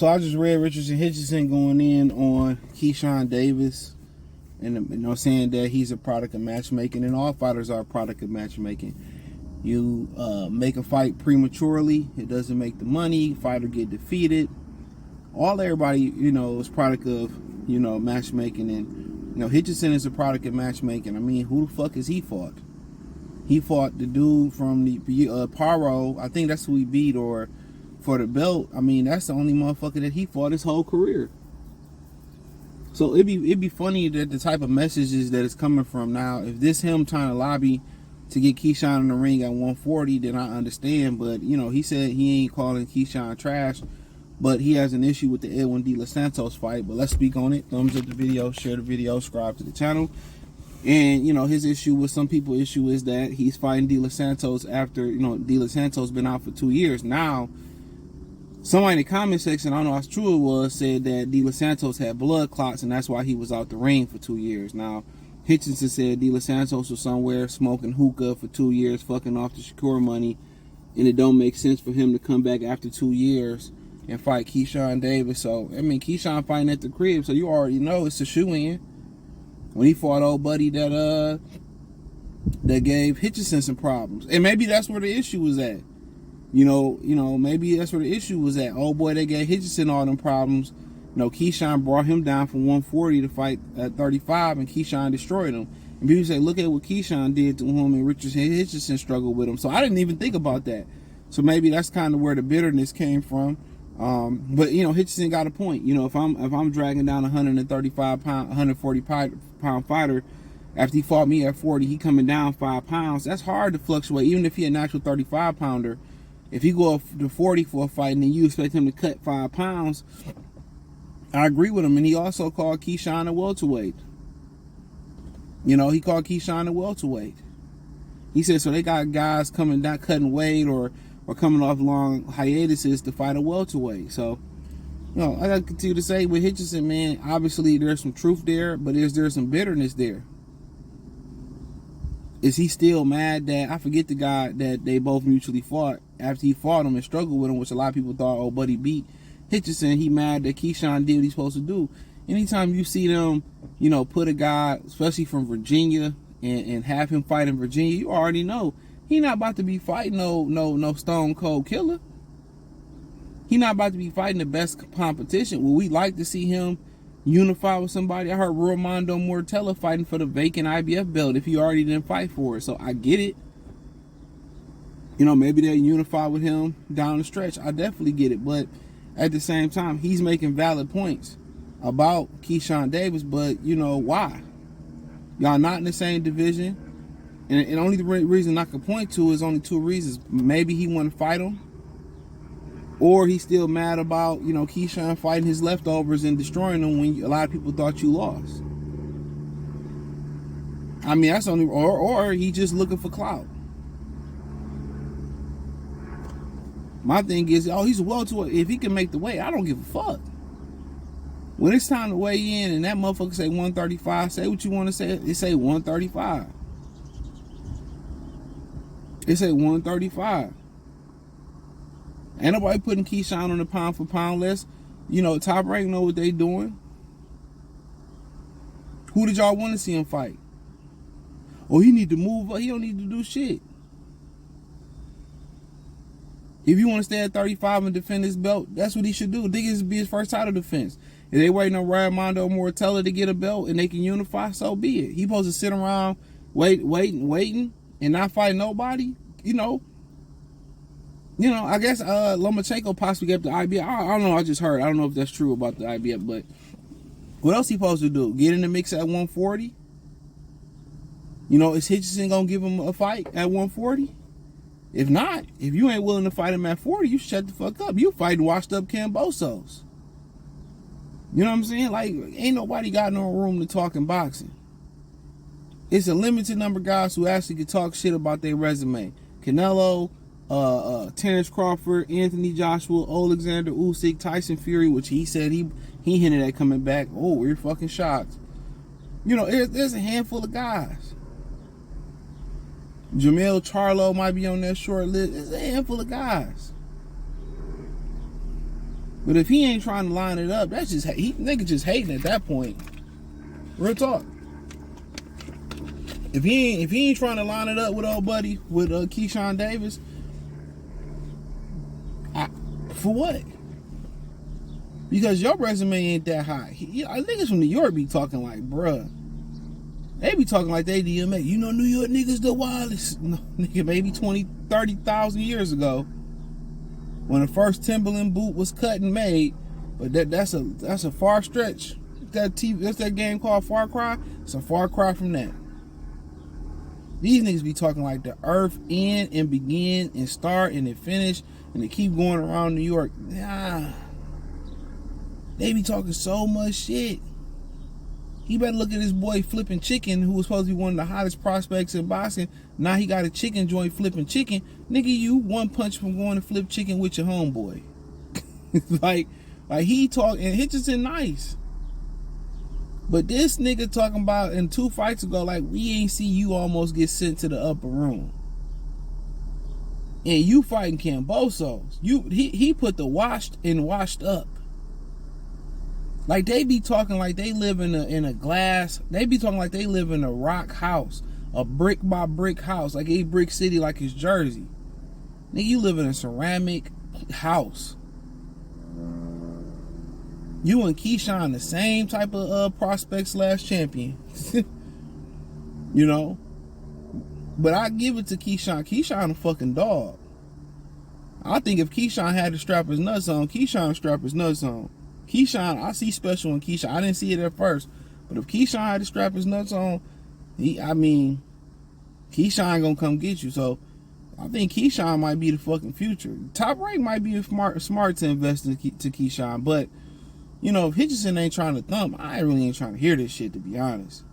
So I just read Hitchens going in on Keyshawn Davis, and saying that he's a product of matchmaking, and all fighters are a product of matchmaking. You make a fight prematurely, it doesn't make the money, fighter get defeated. Everybody, is product of, matchmaking, and Hitchens is a product of matchmaking. I mean, who the fuck has he fought? He fought the dude from the Paro. I think that's who he beat, or for the belt. I mean, that's the only motherfucker that he fought his whole career. So it'd be funny that the type of messages that is coming from now. If this him trying to lobby to get Keyshawn in the ring at 140, then I understand. But he said he ain't calling Keyshawn trash, but he has an issue with the Edwin De Los Santos fight. But let's speak on it. Thumbs up the video, share the video, subscribe to the channel. And his issue with some people's issue is that he's fighting De Los Santos after De Los Santos been out for 2 years. Now somebody in the comment section, I don't know how true it was, said that De Los Santos had blood clots and that's why he was out the ring for 2 years. Now Hitchens said De Los Santos was somewhere smoking hookah for 2 years, fucking off the Shakur money, and it don't make sense for him to come back after 2 years and fight Keyshawn Davis. So I mean, Keyshawn fighting at the crib, so you already know it's a shoe-in. When he fought old buddy that gave Hitchens some problems. And maybe that's where the issue was at. Maybe that's where the issue was at. Old boy that gave Hitchens all them problems. Keyshawn brought him down from 140 to fight at 35, and Keyshawn destroyed him. And people say, look at what Keyshawn did to him, and Hitchens struggled with him. So I didn't even think about that. So maybe that's kind of where the bitterness came from. But Hitchens got a point. If I'm dragging down a 140 pound fighter, after he fought me at 40, he coming down 5 pounds. That's hard to fluctuate, even if he a natural 35 pounder. If he go up to 40 for a fight and then you expect him to cut 5 pounds, I agree with him. And he also called Keyshawn a welterweight. He called Keyshawn a welterweight. He said, so they got guys coming down, cutting weight or coming off long hiatuses to fight a welterweight. So, I got to continue to say with Hitchens, man, obviously there's some truth there, but is there some bitterness there? Is he still mad that, I forget the guy that they both mutually fought, after he fought him and struggled with him, which a lot of people thought, oh, buddy beat Hitchens, he mad that Keyshawn did what he's supposed to do. Anytime you see them, put a guy, especially from Virginia, and have him fight in Virginia, you already know he not about to be fighting no stone cold killer. He not about to be fighting the best competition. Would we like to see him unify with somebody? I heard Romando Mortella fighting for the vacant IBF belt if he already didn't fight for it. So I get it. Maybe they'll unify with him down the stretch. I definitely get it. But at the same time, he's making valid points about Keyshawn Davis. But, why? Y'all not in the same division. And only the reason I can point to is only 2 reasons. Maybe he want to fight him, or he's still mad about, Keyshawn fighting his leftovers and destroying them when a lot of people thought you lost. I mean, that's only, or he just looking for clout. My thing is, he's a welterweight. If he can make the weight, I don't give a fuck. When it's time to weigh in and that motherfucker say 135, say what you want to say. It say 135. It say 135. Ain't nobody putting Keyshawn on the pound for pound list. Top Rank know what they doing. Who did y'all want to see him fight? Oh, he need to move up. He don't need to do shit. If you want to stay at 35 and defend his belt, that's what he should do. Think this be his first title defense. If they waiting on Romando Mortella to get a belt and they can unify, so be it. He supposed to sit around waiting and not fight nobody. I guess Lomachenko possibly get the IBF. I don't know. I just heard. I don't know if that's true about the IBF, but what else he supposed to do? Get in the mix at 140? Is Hitchens gonna give him a fight at 140? If not, if you ain't willing to fight him at 40, you shut the fuck up. You fighting washed up Cambosos. You know what I'm saying? Like, ain't nobody got no room to talk in boxing. It's a limited number of guys who actually can talk shit about their resume. Canelo, Terrence Crawford, Anthony Joshua, Alexander Usyk, Tyson Fury, which he said he hinted at coming back. Oh, we're fucking shocked. There's a handful of guys. Jamel Charlo might be on that short list. There's a handful of guys. But if he ain't trying to line it up, that's just nigga just hating at that point. Real talk. If he ain't trying to line it up with old buddy with Keyshawn Davis, for what? Because your resume ain't that high. Niggas from New York be talking like, bruh. They be talking like they DMA. You know New York niggas the wildest. No, nigga, maybe 20, 30,000 years ago. When the first Timberland boot was cut and made. But that's a far stretch. That's that game called Far Cry. It's a far cry from that. These niggas be talking like the earth end and begin and start and then finish. And they keep going around New York. Nah. They be talking so much shit. He better look at this boy flipping chicken, who was supposed to be one of the hottest prospects in boxing. Now he got a chicken joint flipping chicken. Nigga, you one punch from going to flip chicken with your homeboy. like he talk, and Hitchens nice. But this nigga talking about in 2 fights ago, like, we ain't see you almost get sent to the upper room. And you fighting Cambosos. He put the washed and washed up. Like, they be talking like they live in a glass. They be talking like they live in a rock house, a brick by brick house, like a brick city, like it's Jersey. Nigga, you live in a ceramic house. You and Keyshawn the same type of prospect / champion. You know? But I give it to Keyshawn. Keyshawn a fucking dog. I think if Keyshawn had to strap his nuts on, Keyshawn strap his nuts on. Keyshawn, I see special in Keyshawn. I didn't see it at first. But if Keyshawn had to strap his nuts on, Keyshawn gonna come get you. So I think Keyshawn might be the fucking future. Top Rank might be smart to invest to Keyshawn. But, you know, if Hitchens ain't trying to thump, I really ain't trying to hear this shit, to be honest.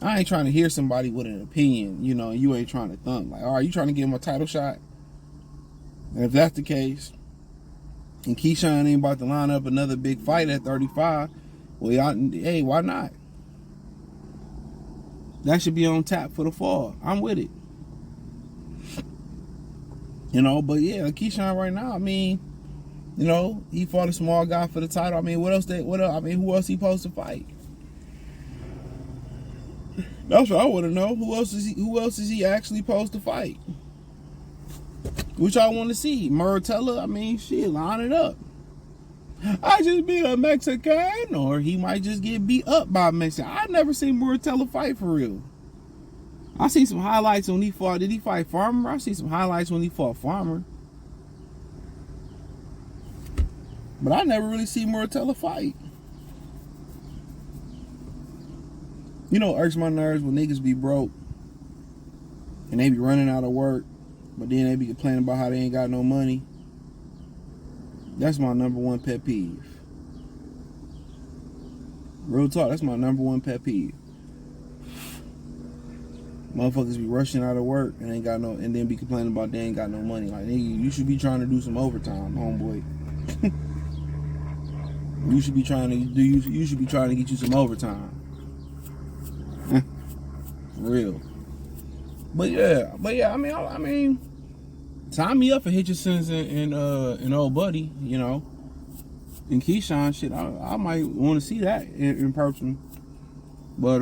I ain't trying to hear somebody with an opinion, you know, and you ain't trying to thump. Like, all right, you trying to give him a title shot? And if that's the case, and Keyshawn ain't about to line up another big fight at 35, well, hey, why not? That should be on tap for the fall. I'm with it. You know, but yeah, Keyshawn right now, I mean, you know, he fought a small guy for the title. I mean, who else he supposed to fight? That's what I want to know. Who else is he actually supposed to fight? Which I want to see. Muratella, I mean, shit, line it up. I just beat a Mexican, or he might just get beat up by a Mexican. I never seen Muratella fight for real. I see some highlights when he fought. Did he fight Farmer? I see some highlights when he fought Farmer. But I never really see Muratella fight. You know, it irks my nerves when niggas be broke and they be running out of work, but then they be complaining about how they ain't got no money. That's my number one pet peeve. Real talk, that's my number one pet peeve. Motherfuckers be rushing out of work and and then be complaining about they ain't got no money. Like, nigga, you should be trying to do some overtime, homeboy. You should be trying to get you some overtime. Real. But yeah, I mean, sign me up for Hitchens and old buddy, you know, and Keyshawn shit. I might want to see that in person. But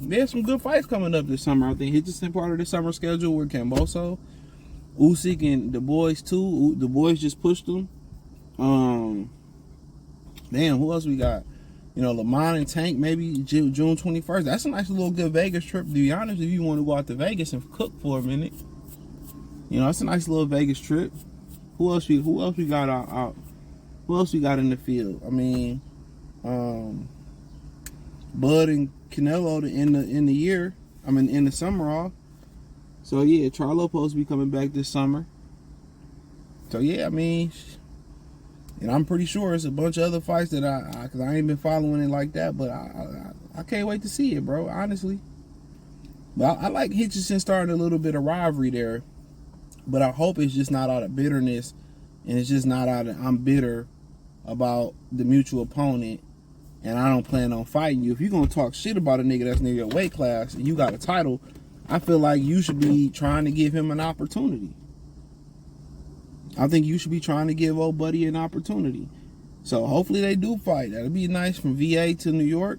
there's some good fights coming up this summer. I think Hitchens part of the summer schedule with Camboso, Usyk, and the boys too. The boys just pushed them. Damn, who else we got? You know, Lamont and Tank, maybe June 21st. That's a nice little good Vegas trip, to be honest, if you want to go out to Vegas and cook for a minute. You know, that's a nice little Vegas trip. Who else we got out? Who else we got in the field? I mean, Bud and Canelo in the year. I mean, in the summer off. So yeah, Charlo supposed to be coming back this summer. So yeah, I mean, and I'm pretty sure it's a bunch of other fights that because I ain't been following it like that, but I can't wait to see it, bro, honestly. But I like Hitchens starting a little bit of rivalry there, but I hope it's just not out of bitterness, and it's just not out of I'm bitter about the mutual opponent, and I don't plan on fighting you. If you're going to talk shit about a nigga that's near your weight class and you got a title, I feel like you should be trying to give him an opportunity. I think you should be trying to give old buddy an opportunity. So hopefully they do fight. That'll be nice from VA to New York.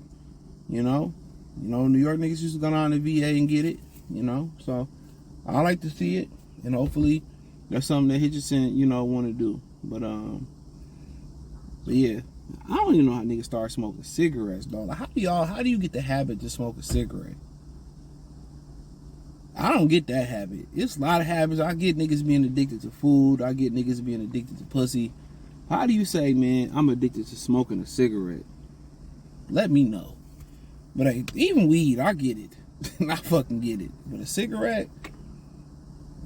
You know, New York niggas used to go down to VA and get it. You know, so I like to see it, and hopefully that's something that Hitchens, want to do. But yeah, I don't even know how niggas start smoking cigarettes, though. Like, how do you get the habit to smoke a cigarette? I don't get that habit. It's a lot of habits. I get niggas being addicted to food. I get niggas being addicted to pussy. How do you say, man, I'm addicted to smoking a cigarette? Let me know. But hey, even weed, I get it. I fucking get it. But a cigarette,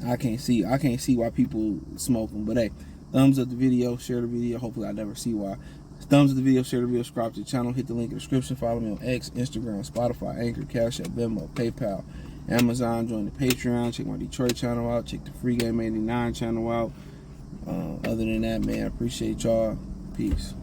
I can't see why people smoke them. But hey, thumbs up the video, share the video. Hopefully I never see why. Thumbs up the video, share the video, subscribe to the channel, hit the link in the description, follow me on X, Instagram, Spotify, Anchor, Cash App, Venmo, PayPal, Amazon, join the Patreon, check my Detroit channel out, check the Free Game 89 channel out. Other than that, man, I appreciate y'all. Peace.